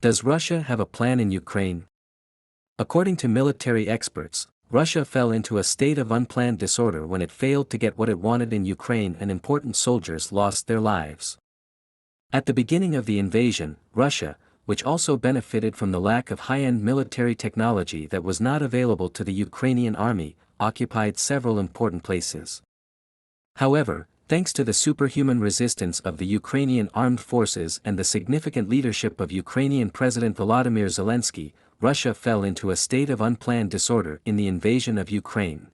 Does Russia have a plan in Ukraine? According to military experts, Russia fell into a state of unplanned disorder when it failed to get what it wanted in Ukraine and important soldiers lost their lives. At the beginning of the invasion, Russia, which also benefited from the lack of high-end military technology that was not available to the Ukrainian army, occupied several important places. However, thanks to the superhuman resistance of the Ukrainian armed forces and the significant leadership of Ukrainian President Volodymyr Zelensky, Russia fell into a state of unplanned disorder in the invasion of Ukraine.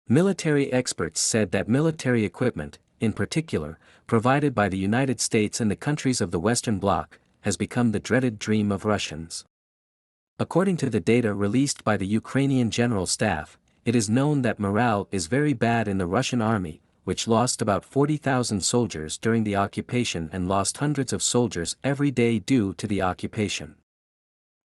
Military experts said that military equipment, in particular, provided by the United States and the countries of the Western Bloc, has become the dreaded dream of Russians. According to the data released by the Ukrainian General Staff, it is known that morale is very bad in the Russian army, which lost about 40,000 soldiers during the occupation and lost hundreds of soldiers every day due to the occupation.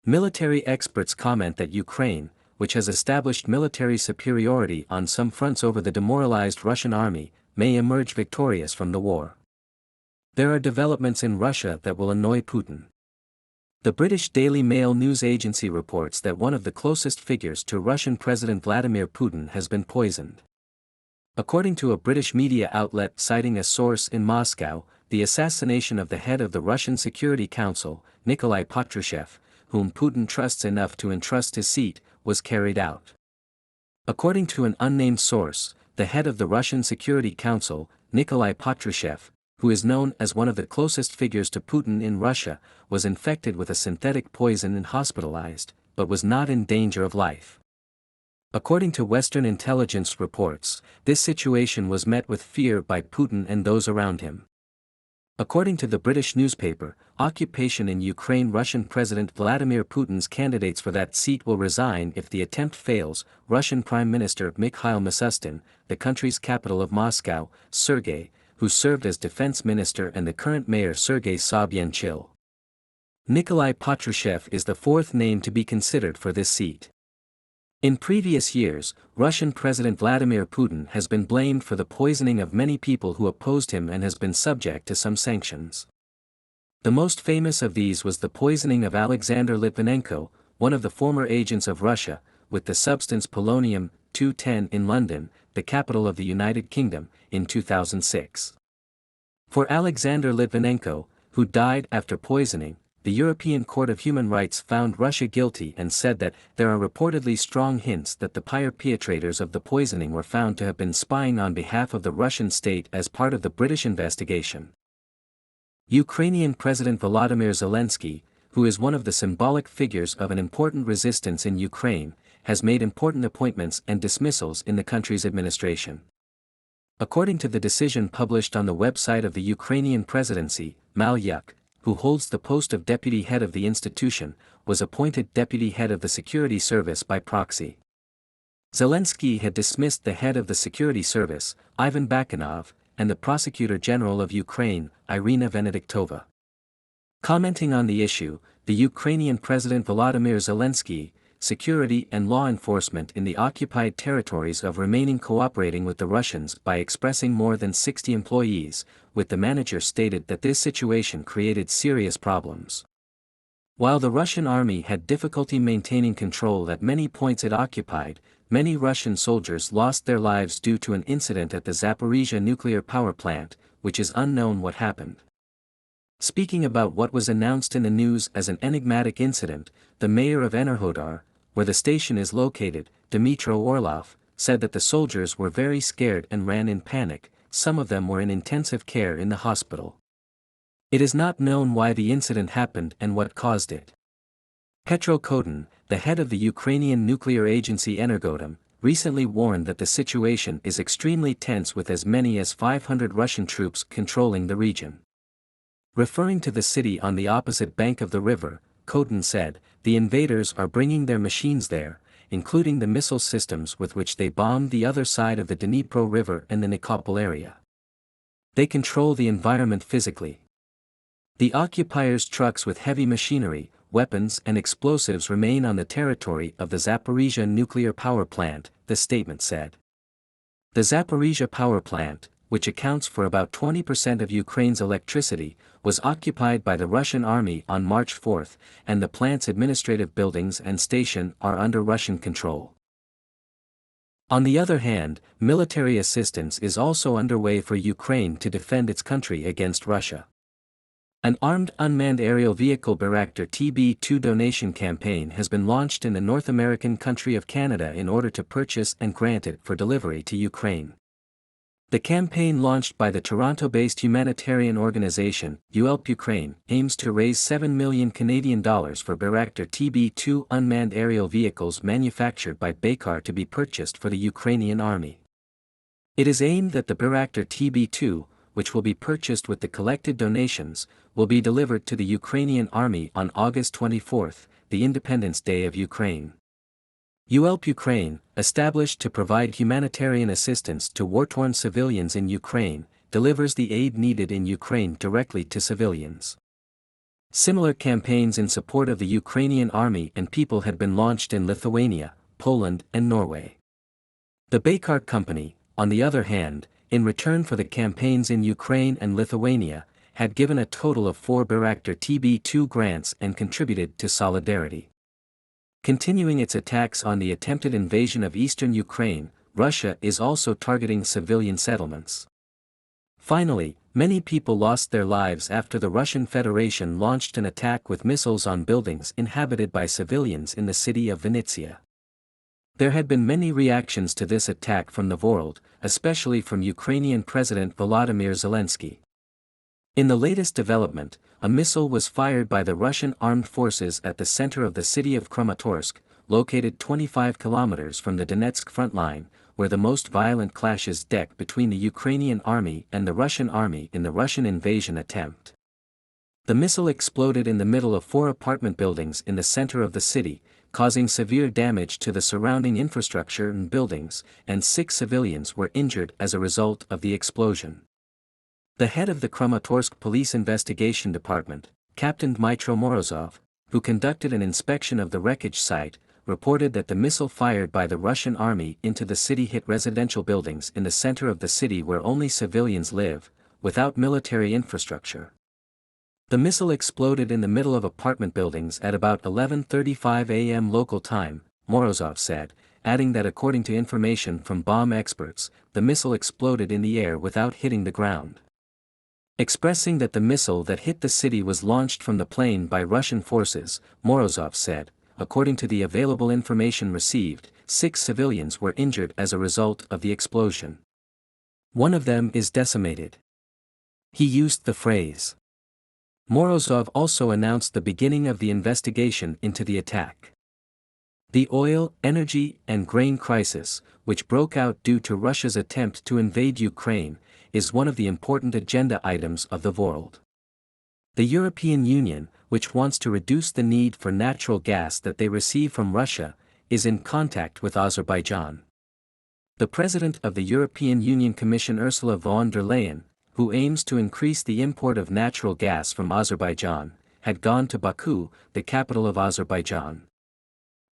Military experts comment that Ukraine, which has established military superiority on some fronts over the demoralized Russian army, may emerge victorious from the war. There are developments in Russia that will annoy Putin. The British Daily Mail news agency reports that one of the closest figures to Russian President Vladimir Putin has been poisoned. According to a British media outlet citing a source in Moscow, the assassination of the head of the Russian Security Council, Nikolai Patrushev, whom Putin trusts enough to entrust his seat, was carried out. According to an unnamed source, the head of the Russian Security Council, Nikolai Patrushev, who is known as one of the closest figures to Putin in Russia, was infected with a synthetic poison and hospitalized, but was not in danger of life. According to Western intelligence reports, this situation was met with fear by Putin and those around him. According to the British newspaper, occupation in Ukraine, Russian President Vladimir Putin's candidates for that seat will resign if the attempt fails. Russian Prime Minister Mikhail Mishustin, the country's capital of Moscow, Sergei, who served as defense minister, and the current mayor Sergei Sobyanchil. Nikolai Patrushev is the fourth name to be considered for this seat. In previous years, Russian President Vladimir Putin has been blamed for the poisoning of many people who opposed him and has been subject to some sanctions. The most famous of these was the poisoning of Alexander Litvinenko, one of the former agents of Russia, with the substance polonium-210 in London, the capital of the United Kingdom, in 2006. For Alexander Litvinenko, who died after poisoning, the European Court of Human Rights found Russia guilty and said that there are reportedly strong hints that the perpetrators of the poisoning were found to have been spying on behalf of the Russian state as part of the British investigation. Ukrainian President Volodymyr Zelensky, who is one of the symbolic figures of an important resistance in Ukraine, has made important appointments and dismissals in the country's administration. According to the decision published on the website of the Ukrainian presidency, Malyuk, who holds the post of deputy head of the institution, was appointed deputy head of the security service by proxy. Zelensky had dismissed the head of the security service, Ivan Bakanov, and the prosecutor general of Ukraine, Irina Venediktova. Commenting on the issue, the Ukrainian President Volodymyr Zelensky, security and law enforcement in the occupied territories of remaining cooperating with the Russians by expressing more than 60 employees, with the manager stated that this situation created serious problems. While the Russian army had difficulty maintaining control at many points it occupied, many Russian soldiers lost their lives due to an incident at the Zaporizhzhia nuclear power plant, which is unknown what happened. Speaking about what was announced in the news as an enigmatic incident, the mayor of Enerhodar, where the station is located, Dmytro Orlov, said that the soldiers were very scared and ran in panic. Some of them were in intensive care in the hospital. It is not known why the incident happened and what caused it. Petro Kotin, the head of the Ukrainian nuclear agency Energodom, recently warned that the situation is extremely tense with as many as 500 Russian troops controlling the region. Referring to the city on the opposite bank of the river, Kotin said, "The invaders are bringing their machines there, including the missile systems with which they bombed the other side of the Dnipro River and the Nikopol area. They control the environment physically. The occupiers' trucks with heavy machinery, weapons and explosives remain on the territory of the Zaporizhzhia nuclear power plant," the statement said. The Zaporizhzhia power plant, which accounts for about 20% of Ukraine's electricity, was occupied by the Russian army on March 4, and the plant's administrative buildings and station are under Russian control. On the other hand, military assistance is also underway for Ukraine to defend its country against Russia. An armed unmanned aerial vehicle Bayraktar TB2 donation campaign has been launched in the North American country of Canada in order to purchase and grant it for delivery to Ukraine. The campaign, launched by the Toronto-based humanitarian organization, ULP Ukraine, aims to raise $7 million for Bayraktar TB2 unmanned aerial vehicles manufactured by Baykar to be purchased for the Ukrainian army. It is aimed that the Bayraktar TB2, which will be purchased with the collected donations, will be delivered to the Ukrainian army on August 24, the Independence Day of Ukraine. ULP Ukraine, established to provide humanitarian assistance to war-torn civilians in Ukraine, delivers the aid needed in Ukraine directly to civilians. Similar campaigns in support of the Ukrainian army and people had been launched in Lithuania, Poland, and Norway. The Baykar company, on the other hand, in return for the campaigns in Ukraine and Lithuania, had given a total of 4 Bayraktar TB2 grants and contributed to solidarity. Continuing its attacks on the attempted invasion of eastern Ukraine, Russia is also targeting civilian settlements. Finally, many people lost their lives after the Russian Federation launched an attack with missiles on buildings inhabited by civilians in the city of Vinnytsia. There had been many reactions to this attack from the world, especially from Ukrainian President Volodymyr Zelensky. In the latest development, a missile was fired by the Russian armed forces at the center of the city of Kramatorsk, located 25 kilometers from the Donetsk front line, where the most violent clashes deck between the Ukrainian army and the Russian army in the Russian invasion attempt. The missile exploded in the middle of 4 apartment buildings in the center of the city, causing severe damage to the surrounding infrastructure and buildings, and 6 civilians were injured as a result of the explosion. The head of the Kramatorsk Police Investigation Department, Captain Dmytro Morozov, who conducted an inspection of the wreckage site, reported that the missile fired by the Russian army into the city hit residential buildings in the center of the city where only civilians live, without military infrastructure. The missile exploded in the middle of apartment buildings at about 11:35 a.m. local time, Morozov said, adding that according to information from bomb experts, the missile exploded in the air without hitting the ground. Expressing that the missile that hit the city was launched from the plane by Russian forces, Morozov said, according to the available information received, 6 civilians were injured as a result of the explosion. One of them is decimated. He used the phrase. Morozov also announced the beginning of the investigation into the attack. The oil, energy, and grain crisis, which broke out due to Russia's attempt to invade Ukraine, is one of the important agenda items of the world. The European Union, which wants to reduce the need for natural gas that they receive from Russia, is in contact with Azerbaijan. The President of the European Union Commission Ursula von der Leyen, who aims to increase the import of natural gas from Azerbaijan, had gone to Baku, the capital of Azerbaijan.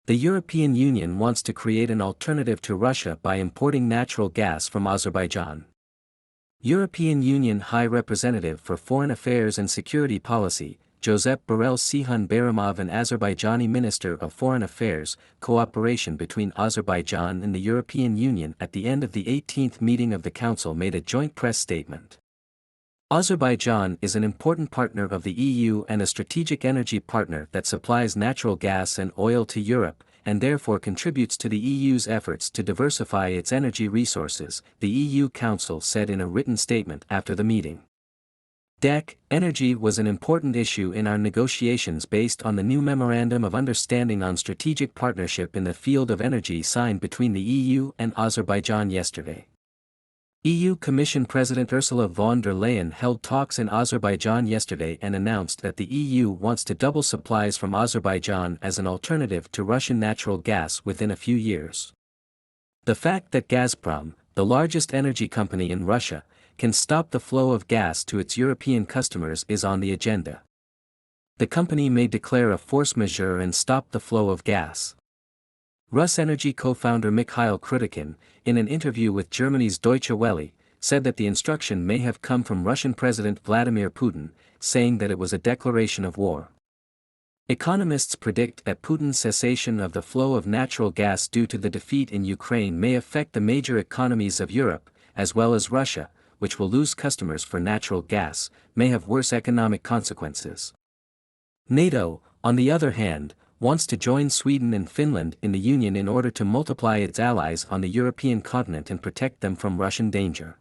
The European Union wants to create an alternative to Russia by importing natural gas from Azerbaijan. European Union High Representative for Foreign Affairs and Security Policy, Josep Borrell Cihan Bayramov, and Azerbaijani Minister of Foreign Affairs, cooperation between Azerbaijan and the European Union at the end of the 18th meeting of the Council made a joint press statement. Azerbaijan is an important partner of the EU and a strategic energy partner that supplies natural gas and oil to Europe, and therefore contributes to the EU's efforts to diversify its energy resources, the EU Council said in a written statement after the meeting. Energy was an important issue in our negotiations based on the new Memorandum of Understanding on Strategic Partnership in the Field of Energy signed between the EU and Azerbaijan yesterday. EU Commission President Ursula von der Leyen held talks in Azerbaijan yesterday and announced that the EU wants to double supplies from Azerbaijan as an alternative to Russian natural gas within a few years. The fact that Gazprom, the largest energy company in Russia, can stop the flow of gas to its European customers is on the agenda. The company may declare a force majeure and stop the flow of gas. RusEnergy co-founder Mikhail Krutikhin, in an interview with Germany's Deutsche Welle, said that the instruction may have come from Russian President Vladimir Putin, saying that it was a declaration of war. Economists predict that Putin's cessation of the flow of natural gas due to the defeat in Ukraine may affect the major economies of Europe, as well as Russia, which will lose customers for natural gas, may have worse economic consequences. NATO, on the other hand, wants to join Sweden and Finland in the Union in order to multiply its allies on the European continent and protect them from Russian danger.